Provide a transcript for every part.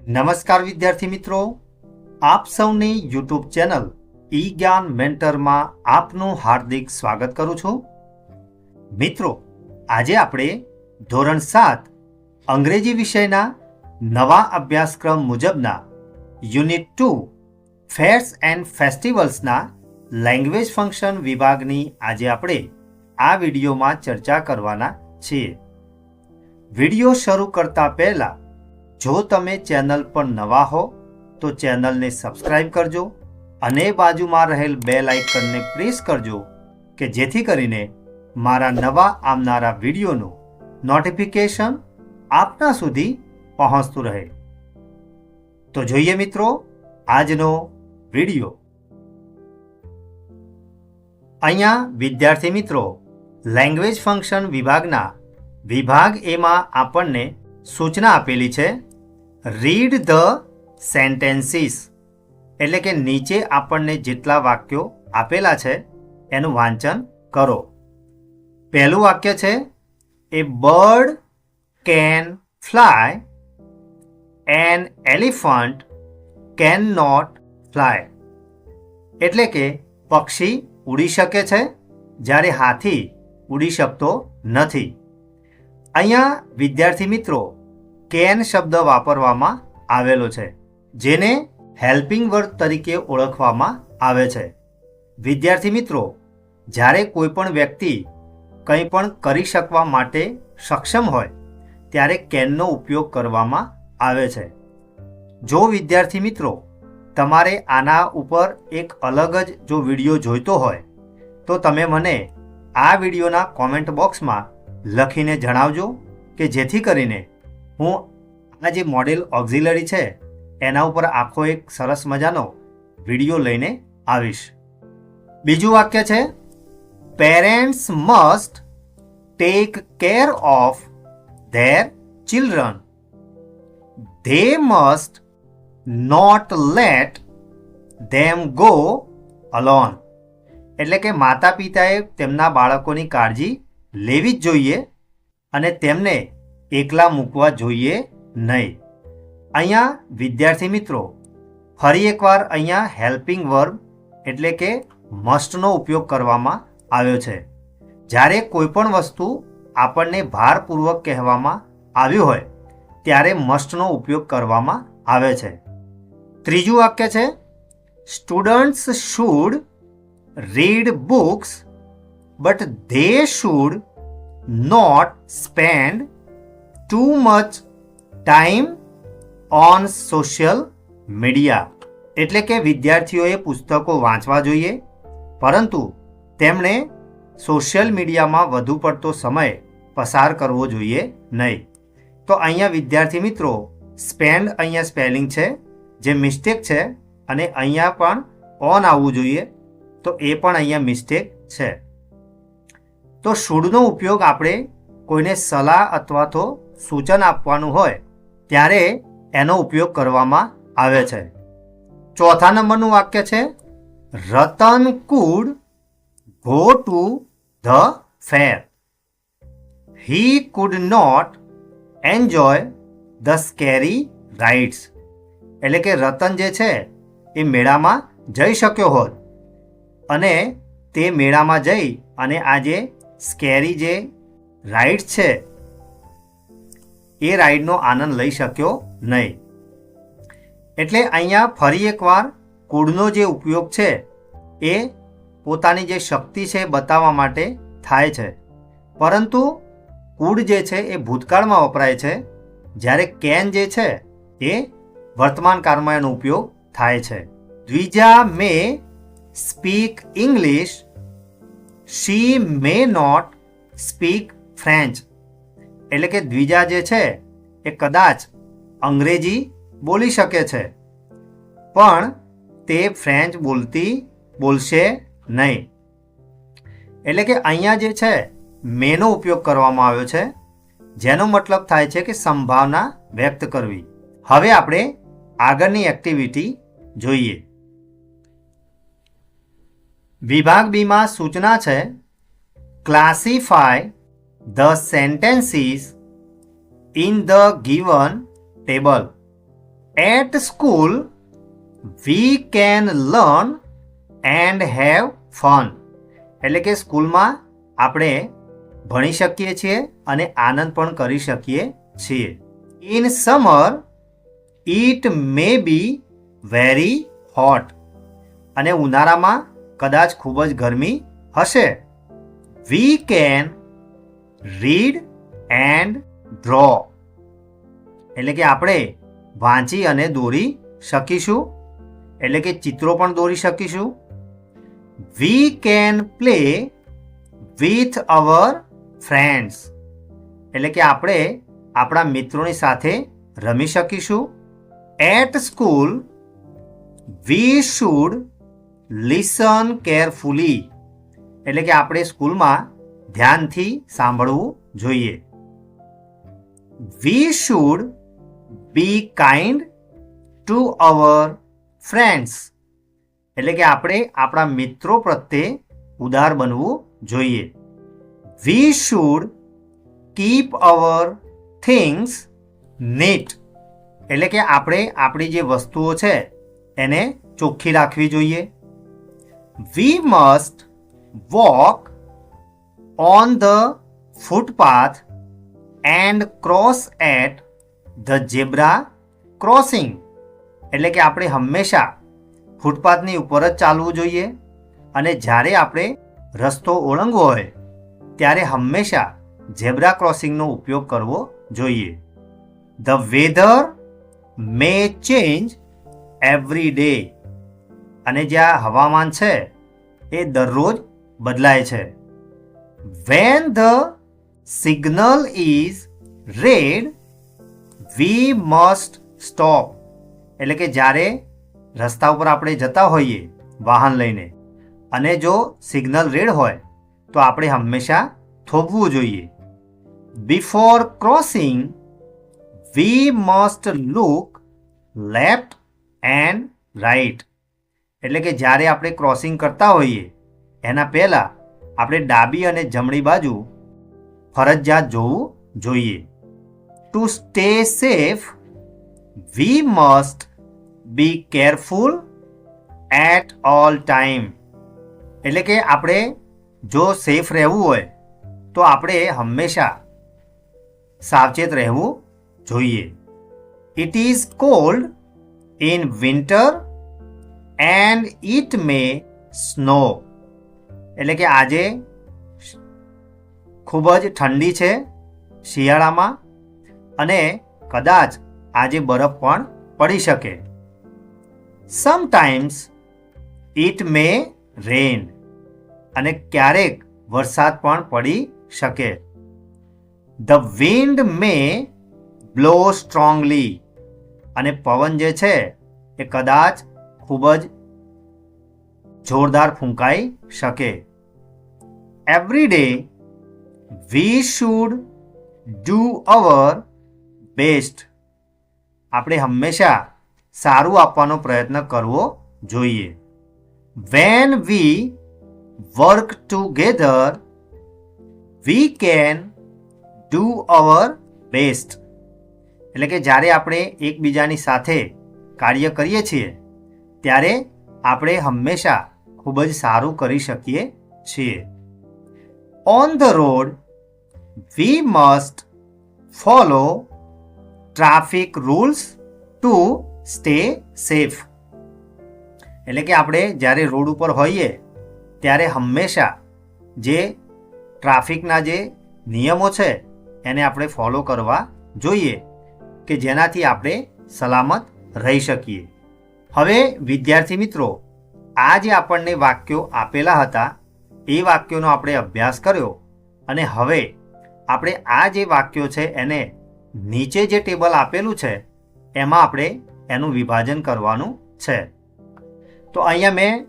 નમસ્કાર વિદ્યાર્થી મિત્રો, આપ સૌની યુટ્યુબ ચેનલ ઈ જ્ઞાન મેન્ટરમાં આપનું હાર્દિક સ્વાગત કરું છું. મિત્રો, આજે આપણે ધોરણ 7 અંગ્રેજી વિષયના નવા અભ્યાસક્રમ મુજબના યુનિટ 2 ફેર્સ એન્ડ ફેસ્ટિવલ્સના લેંગ્વેજ ફંક્શન વિભાગની આજે આપણે આ વિડીયોમાં ચર્ચા કરવાના છીએ. વિડીયો શરૂ કરતા પહેલા જો તમે ચેનલ પર નવા હો તો ચેનલને સબસ્ક્રાઇબ કરજો અને બાજુમાં રહેલ બેલ આઇકનને પ્રેસ કરજો કે જેથી કરીને મારા નવા આવનારા વિડીયોનું નોટિફિકેશન આપના સુધી પહોંચતું રહે. તો જોઈએ મિત્રો આજનો વિડીયો. અહીંયા વિદ્યાર્થી મિત્રો લેંગ્વેજ ફંક્શન વિભાગના વિભાગ એમાં આપણને સૂચના આપેલી છે. રીડ ધ સેન્ટેન્સીસ એટલે કે નીચે આપણને જેટલા વાક્યો આપેલા છે એનું વાંચન કરો. પહેલું વાક્ય છે a bird can fly an elephant can not fly એટલે કે પક્ષી ઉડી શકે છે જ્યારે હાથી ઉડી શકતો નથી. અહીંયા વિદ્યાર્થી મિત્રો કેન શબ્દ વાપરવામાં આવેલો છે જેને હેલ્પિંગ વર્બ તરીકે ઓળખવામાં આવે છે. વિદ્યાર્થી મિત્રો, જ્યારે કોઈ પણ વ્યક્તિ કંઈ પણ કરી શકવા માટે સક્ષમ હોય ત્યારે કેનનો ઉપયોગ કરવામાં આવે છે. જો વિદ્યાર્થી મિત્રો તમારે આના ઉપર એક અલગ જ જો વિડીયો જોઈતો હોય તો તમે મને આ વિડીયોના કોમેન્ટ બોક્સમાં લખીને જણાવજો કે જેથી કરીને હું આ જે મોડેલ ઓક્ઝિલરી છે એના ઉપર આખો એક સરસ મજાનો વિડીયો લઈને આવીશ. બીજું વાક્ય છે parents must take care of their children. They must not let them go alone એટલે કે માતા પિતાએ તેમના બાળકોની કાળજી લેવી જ જોઈએ અને તેમને એકલા મૂકવા જોઈએ નહીં. અહીંયા વિદ્યાર્થી મિત્રો ફરી એકવાર અહીંયા હેલ્પિંગ વર્બ એટલે કે મસ્ટનો ઉપયોગ કરવામાં આવ્યો છે. જ્યારે કોઈ પણ વસ્તુ આપણને ભારપૂર્વક કહેવામાં આવ્યું હોય ત્યારે મસ્ટનો ઉપયોગ કરવામાં આવે છે. ત્રીજું વાક્ય છે students should read books but they should not spend too much time on social media એટલે કે વિદ્યાર્થીઓએ પુસ્તકો વાંચવા જોઈએ પરંતુ તેમણે સોશિયલ મીડિયામાં વધુ પડતો સમય પસાર કરવો જોઈએ નહીં. તો અહીંયા વિદ્યાર્થી મિત્રો સ્પેન્ડ અહીંયા સ્પેલિંગ છે જે મિસ્ટેક છે અને અહીંયા પણ ઓન આવવું જોઈએ તો એ પણ અહીંયા મિસ્ટેક છે. તો શુડનો ઉપયોગ આપણે કોઈને સલાહ અથવા તો સૂચન આપવાનું હોય ત્યારે એનો ઉપયોગ કરવામાં આવે છે. ચોથા નંબરનું વાક્ય છે Ratan could go to the fair. He could not enjoy the scary rides એટલે કે રતન જે છે એ મેળામાં જઈ શક્યો હોત અને તે મેળામાં જઈ અને આ જે સ્કેરી જે રાઇડ્સ છે એ રાઇડનો આનંદ લઈ શક્યો નહીં. એટલે અહીંયા ફરી એકવાર કુડનો જે ઉપયોગ છે એ પોતાની જે શક્તિ છે બતાવવા માટે થાય છે પરંતુ કુડ જે છે એ ભૂતકાળમાં વપરાય છે જ્યારે કેન જે છે એ વર્તમાન કાળમાં એનો ઉપયોગ થાય છે. Dwija may speak English she may not speak French એટલે કે દ્વિજા જે છે એ કદાચ અંગ્રેજી બોલી શકે છે પણ તે ફ્રેન્ચ બોલશે નહીં. એટલે કે અહીંયા જે છે મેનો ઉપયોગ કરવામાં આવ્યો છે જેનો મતલબ થાય છે કે સંભાવના વ્યક્ત કરવી. હવે આપણે આગળની એક્ટિવિટી જોઈએ. વિભાગ બીમાં સૂચના છે classify the sentences in the given table at school we can learn and have fun. એટલે કે સ્કૂલમાં આપણે ભણી શકીએ છીએ અને આનંદ પણ કરી શકીએ છીએ. In summer it may be very hot. અને ઉનાળામાં કદાચ ખૂબ જ ગરમી હશે. We can read and draw. એટલે કે આપણે વાંચી અને દોરી શકીશું, એટલે કે ચિત્રો પણ દોરી શકીશું. We can play with our friends. એટલે કે આપણે આપણા મિત્રોની સાથે રમી શકીશું. At school we should listen carefully. એટલે કે આપણે સ્કૂલમાં ધ્યાનથી સાંભળવું જોઈએ. We should be kind to our friends. એટલે કે આપણે આપણા મિત્રો પ્રત્યે ઉદાર બનવું જોઈએ. We should keep our things neat. એટલે કે આપણે આપણી જે વસ્તુઓ છે એને ચોખ્ખી રાખવી જોઈએ. We must walk on the footpath and cross at the zebra crossing. એટલે કે આપણે હંમેશા ફૂટપાથની ઉપર જ ચાલવું જોઈએ અને જ્યારે આપણે રસ્તો ઓળંગવો હોય ત્યારે હંમેશા ઝેબ્રા ક્રોસિંગનો ઉપયોગ કરવો જોઈએ. The weather may change every day. અને જે આ હવામાન છે એ દરરોજ બદલાય છે. When the signal is red we must stop. એટલે કે જ્યારે રસ્તા ઉપર આપણે જતા હોઈએ વાહન લઈને અને જો સિગ્નલ રેડ હોય તો આપણે હંમેશા થોભવું જોઈએ. Before crossing we must look left and right. એટલે કે જ્યારે આપણે ક્રોસિંગ કરતા હોઈએ એના પહેલાં આપણે ડાબી અને જમણી બાજુ ફરજિયાત જોવું જોઈએ. To stay safe we must be careful at all time. એટલે કે આપણે જો સેફ રહેવું હોય તો આપણે હંમેશા સાવચેત રહેવું જોઈએ. It is called in winter and it may snow. એટલે કે આજે ખૂબ જ ઠંડી છે શિયાળામાં અને કદાચ આજે બરફ પણ પડી શકે. સમટાઈમ્સ ઇટ મે રેન. અને ક્યારેક વરસાદ પણ પડી શકે. The wind May blow strongly. અને પવન જે છે એ કદાચ ખૂબ જ જોરદાર ફૂંકાઈ શકે. Every day we should do our best. આપણે હંમેશા સારું આપવાનો પ્રયત્ન કરવો જોઈએ. When we work together we can do our best. એટલે કે જ્યારે આપણે એકબીજાની સાથે કાર્ય કરીએ છીએ ત્યારે આપણે હંમેશા ખૂબ જ સારું કરી શકીએ છીએ. On the road we must follow traffic rules two stay safe. એટલે કે આપણે જ્યારે રોડ ઉપર હોઈએ ત્યારે હંમેશા જે ટ્રાફિકના જે નિયમો છે એને આપણે ફોલો કરવા જોઈએ કે જેનાથી આપણે સલામત રહી શકીએ. હવે વિદ્યાર્થી મિત્રો, આ જે આપણને વાક્યો આપેલા હતા એ વાક્યોનો આપણે અભ્યાસ કર્યો અને હવે આપણે આ જે વાક્યો છે એને નીચે જે ટેબલ આપેલું છે એમાં આપણે એનું વિભાજન કરવાનું છે. તો અહીંયા મેં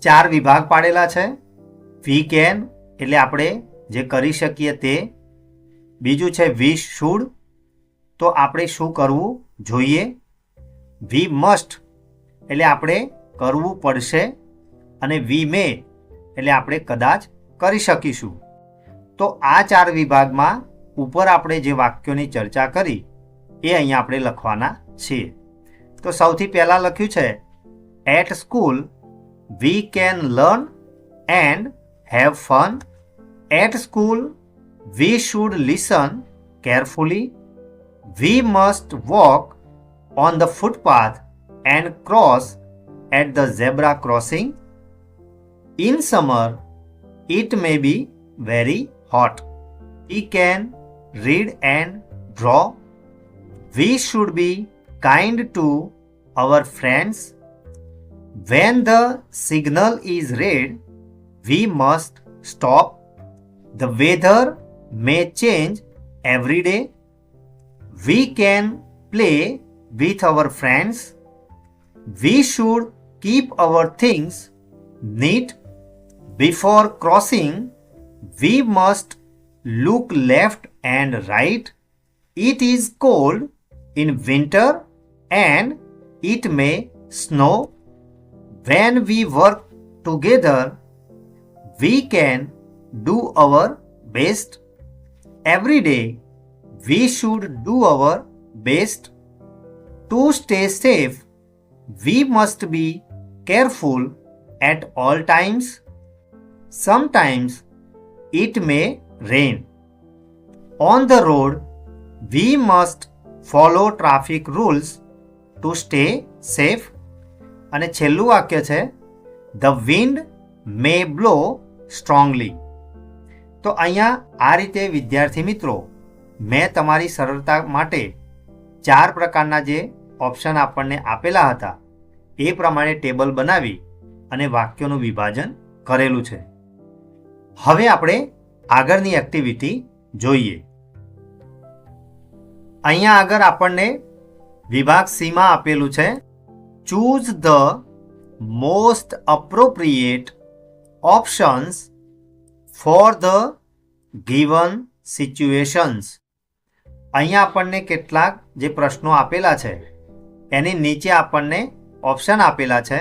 4 વિભાગ પાડેલા છે. વી કેન એટલે આપણે જે કરી શકીએ તે. બીજું છે વી શુડ, તો આપણે શું કરવું જોઈએ. વી મસ્ટ એટલે આપણે કરવું પડશે અને વી મે એટલે આપણે કદાચ કરી શકીશું. તો આ 4 વિભાગમાં ઉપર આપણે જે વાક્યોની ચર્ચા કરી એ અહીંયા આપણે લખવાના છીએ. તો સૌથી પહેલાં લખ્યું છે at school we can learn and have fun. At school we should listen carefully. We must walk on the footpath and cross at the zebra crossing. In summer, it may be very hot. We can read and draw. We should be kind to our friends. When the signal is red, we must stop. The weather may change every day. We can play with our friends. We should keep our things neat. Before crossing, we must look left and right. It is cold in winter and it may snow. When we work together, we can do our best. Every day, we should do our best. To stay safe, we must be careful at all times. Sometimes it may rain. On the road, we must follow traffic rules to stay safe. અને છેલ્લું વાક્ય છે The wind may blow strongly. તો અહીંયા આ રીતે વિદ્યાર્થી મિત્રો મેં તમારી સરળતા માટે 4 પ્રકારના જે ઓપ્શન આપણને આપેલા હતા એ પ્રમાણે ટેબલ બનાવી અને વાક્યોનું વિભાજન કરેલું છે. હવે આપણે આગળની એક્ટિવિટી જોઈએ. અહીંયા આગળ આપણને વિભાગ સીમાં આપેલું છે choose the most appropriate options for the given situations. અહીંયા આપણને કેટલાક જે પ્રશ્નો આપેલા છે એની નીચે આપણને ઓપ્શન આપેલા છે.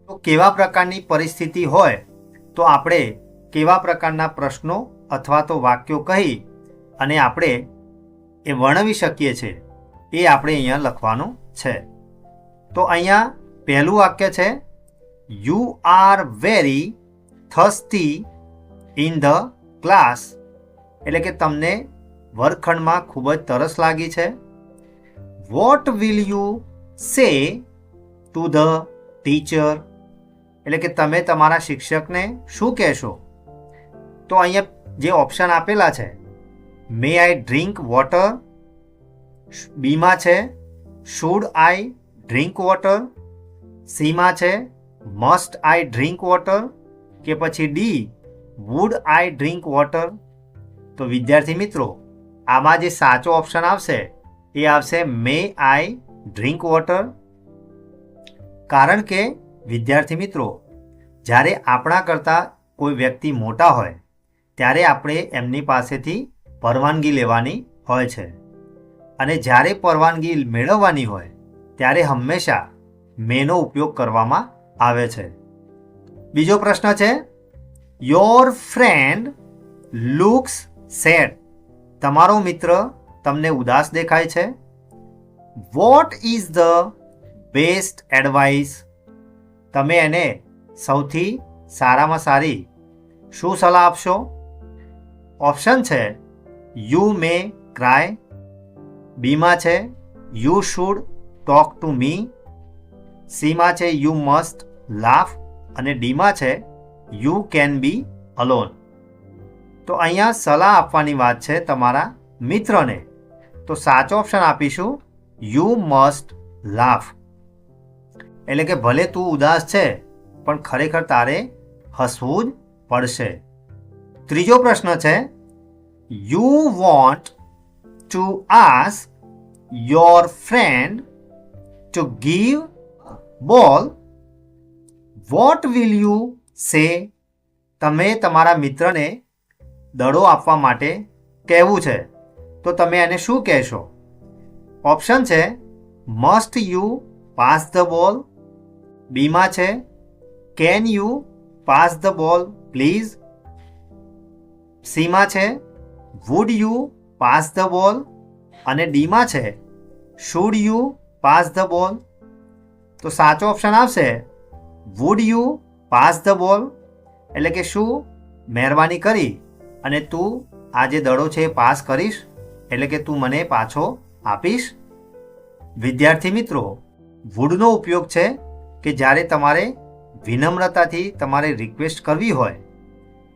તો કેવા પ્રકારની પરિસ્થિતિ હોય તો આપણે કેવા પ્રકારના પ્રશ્નો અથવા તો વાક્યો કહી અને આપણે એ વર્ણવી શકીએ છીએ એ આપણે અહીંયા લખવાનું છે. તો અહીંયા પહેલું વાક્ય છે you are very thirsty in the class. એટલે કે તમને વર્ગખંડમાં ખૂબ જ તરસ લાગી છે. What will you say to the teacher. એટલે કે તમે તમારા શિક્ષકને શું કહેશો. તો અહીંયા જે ઓપ્શન આપેલા છે મે આઈ ડ્રિંક વોટર, બીમાં છે શુડ આઈ ડ્રિંક વોટર, સીમાં છે મસ્ટ આઈ ડ્રિંક વોટર કે પછી D would I drink water. તો વિદ્યાર્થી મિત્રો આમાં જે સાચો ઓપ્શન આવશે એ આવશે મે આઈ ડ્રિંક વોટર. કારણ કે વિદ્યાર્થી મિત્રો જ્યારે આપણા કરતાં કોઈ વ્યક્તિ મોટા હોય ત્યારે આપણે એમની પાસેથી પરવાનગી લેવાની હોય છે અને જ્યારે પરવાનગી મેળવવાની હોય ત્યારે હંમેશા મેનો ઉપયોગ કરવામાં આવે છે. બીજો પ્રશ્ન છે યોર ફ્રેન્ડ લુક્સ સેડ. તમારો મિત્ર તમને ઉદાસ દેખાય છે. What is the best advice. તમે એને સૌથી સારામાં સારી શું સલાહ આપશો. ઓપ્શન છે યુ મે ક્રાય, બીમાં છે you should talk to me, સીમાં છે યુ મસ્ટ લાફ અને ડીમાં છે યુ કેન બી અલોન. તો અહીંયા સલાહ આપવાની વાત છે તમારા મિત્રને. તો સાચો ઓપ્શન આપીશું યુ મસ્ટ લાફ. એટલે કે ભલે તું ઉદાસ છે પણ ખરેખર તારે હસવું જ પડશે. ત્રીજો પ્રશ્ન છે you want to ask your friend to give બોલ, વોટ વિલ યુ સે. તમે તમારા મિત્રને દડો આપવા માટે કહેવું છે તો તમે એને શું કહેશો. ઓપ્શન છે must you pass the ball, બીમાં છે can you pass the ball please, સીમાં છે વુડ યુ પાસ ધ બોલ અને ડીમાં છે શુડ યુ પાસ ધ બોલ? તો સાચો ઓપ્શન આવશે વુડ યુ પાસ ધ બોલ, એટલે કે શું મહેરબાની કરી અને તું આ જે દડો છે એ પાસ કરીશ, એટલે કે તું મને પાછો આપીશ? વિદ્યાર્થી મિત્રો, વુડનો ઉપયોગ છે કે જ્યારે તમારે વિનમ્રતાથી તમારે રિક્વેસ્ટ કરવી હોય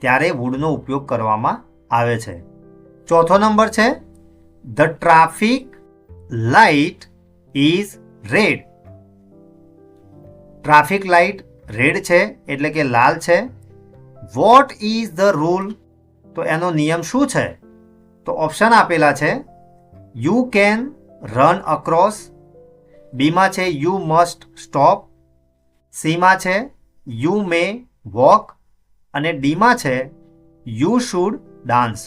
ત્યારે વુડનો ઉપયોગ કરવામાં આવે છે. ચોથો નંબર છે the traffic light is red. Traffic light red છે એટલે કે લાલ છે. What is the rule? તો એનો નિયમ શું છે? તો ઓપ્શન આપેલા છે યુ કેન રન અક્રોસ, બીમાં છે યુ મસ્ટ સ્ટોપ, સીમાં છે યુ મે વોક અને ડીમાં છે યુ શુડ ડાન્સ.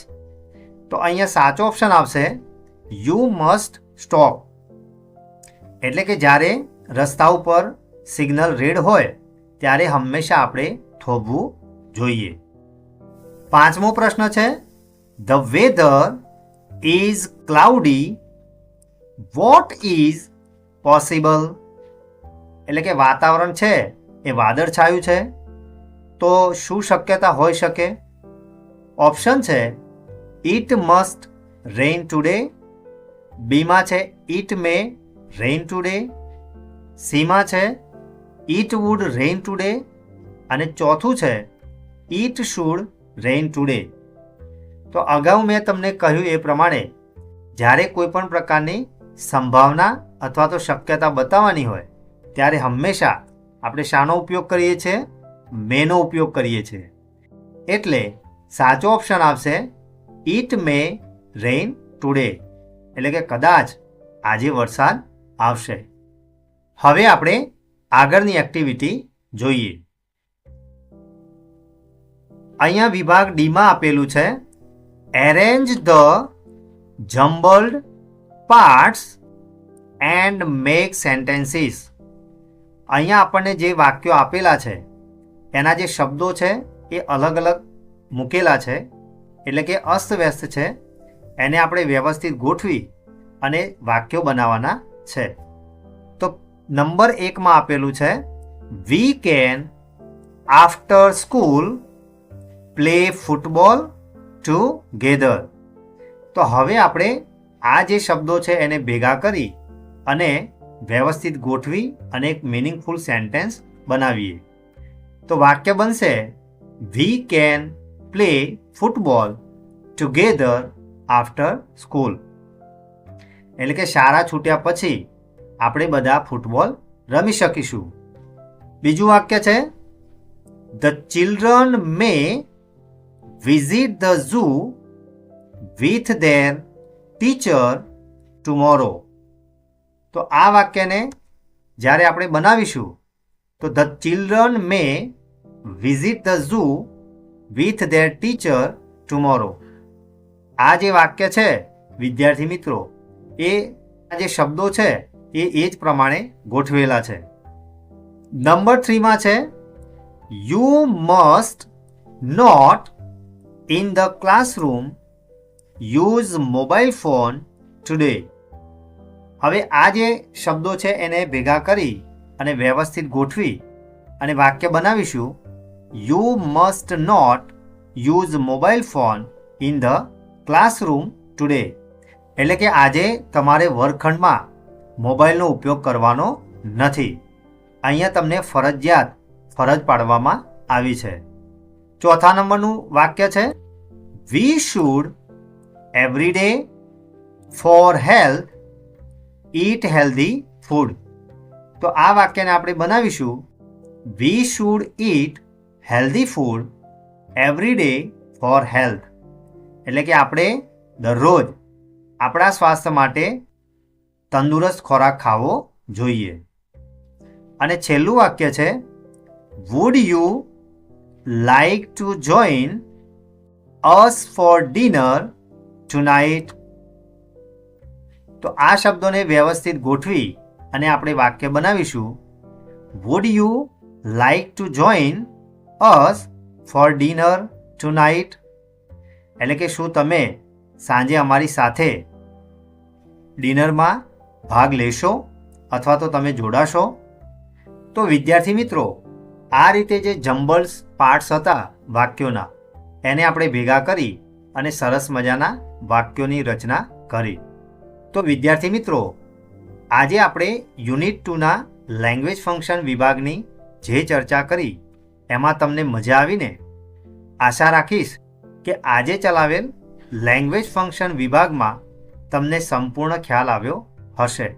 તો અહીંયા સાચો ઓપ્શન આવશે યુ મસ્ટ સ્ટોપ, એટલે કે જ્યારે રસ્તા ઉપર સિગ્નલ રેડ હોય ત્યારે હંમેશા આપણે થોભવું જોઈએ. પાંચમો પ્રશ્ન છે the weather is cloudy, what is possible? એટલે કે વાતાવરણ છે એ વાદળછાયું છે, તો શું શક્યતા હોઈ શકે? ઓપ્શન છે ઇટ મસ્ટ રેઇન ટુડે, બીમાં છે ઇટ મે રેઇન ટુડે, સીમાં છે ઇટ વુડ રેઇન ટુડે અને ચોથું છે ઇટ શુડ રેઇન ટુડે. તો અગાઉ મેં તમને કહ્યું એ પ્રમાણે જ્યારે કોઈ પણ પ્રકારની સંભાવના અથવા તો શક્યતા બતાવવાની હોય ત્યારે હંમેશા આપણે શાનો ઉપયોગ કરીએ છીએ? મેનો ઉપયોગ કરીએ છીએ. એટલે સાચો ઓપ્શન આવશે ઇટ મે રેઇન ટુડે, એટલે કે કદાચ આજે વરસાદ આવશે. હવે આપણે આગળની એક્ટિવિટી જોઈએ. અહીંયા વિભાગ ડીમાં આપેલું છે arrange the jumbled parts and make sentences. અહીંયા આપણને જે વાક્યો આપેલા છે એના જે શબ્દો છે એ અલગ અલગ મૂકેલા છે, એટલે કે અસ્તવ્યસ્ત છે. એને આપણે વ્યવસ્થિત ગોઠવી અને વાક્યો બનાવવાના છે. તો નંબર 1માં આપેલું છે we can after school play football together. તો હવે આપણે આ જે શબ્દો છે એને ભેગા કરી અને વ્યવસ્થિત ગોઠવી અને એક મિનિંગફુલ સેન્ટેન્સ બનાવીએ. તો વાક્ય બનશે વી can play football together after school, એટલે કે શાળા છૂટ્યા પછી આપણે બધા ફૂટબોલ રમી શકીશું. બીજું વાક્ય છે the children May visit the zoo with their teacher tomorrow. તો આ વાક્યને જ્યારે આપણે બનાવીશું તો the children May visit the zoo with their teacher tomorrow. આ જે વાક્ય છે વિદ્યાર્થી મિત્રો, એ આ જે શબ્દો છે એ જ પ્રમાણે ગોઠવેલા છે. નંબર 3માં છે you must not in the classroom use mobile phone today. હવે આ જે શબ્દો છે એને ભેગા કરી અને વ્યવસ્થિત ગોઠવી અને વાક્ય બનાવીશું you must not use mobile phone in the classroom today, એટલે કે આજે તમારે વર્ગખંડમાં મોબાઈલનો ઉપયોગ કરવાનો નથી. અહીંયા તમને ફરજિયાત ફરજ પાડવામાં આવી છે. ચોથા નંબરનું વાક્ય છે we should every day for health it healthy food. તો આ વાક્યને આપણે બનાવીશું we should it healthy food every day for health, એટલે કે આપણે દરરોજ આપણા સ્વાસ્થ્ય માટે તંદુરસ્ત ખોરાક ખાવો જોઈએ. અને છેલ્લું વાક્ય છે would you like to join us for dinner tonight. તો આ શબ્દોને વ્યવસ્થિત ગોઠવી અને આપણે વાક્ય બનાવીશું would you like to join us for dinner tonight, એટલે કે શું તમે સાંજે અમારી સાથે ડિનરમાં ભાગ લેશો અથવા તો તમે જોડાશો? તો વિદ્યાર્થી મિત્રો, આ રીતે જે જમ્બલ્સ પાર્ટ્સ હતા વાક્યોના, એને આપણે ભેગા કરી અને સરસ મજાના વાક્યોની રચના કરી. તો વિદ્યાર્થી મિત્રો, આજે આપણે યુનિટ 2ના લેંગ્વેજ ફંક્શન વિભાગની જે ચર્ચા કરી એમાં તમને મજા આવીને? આશા રાખીશ કે આજે ચલાવેલ લેંગ્વેજ ફંક્શન વિભાગમાં તમને સંપૂર્ણ ખ્યાલ આવ્યો હશે.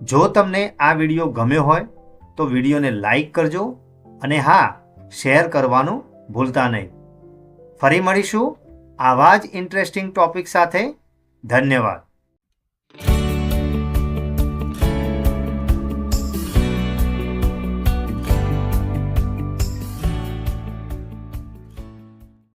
જો તમને આ વિડીયો ગમ્યો હોય તો વિડીયોને લાઈક કરજો અને હા, શેર કરવાનું ભૂલતા નહીં. ફરી મળીશું આવા જ ઇન્ટરેસ્ટિંગ ટોપિક સાથે. ધન્યવાદ.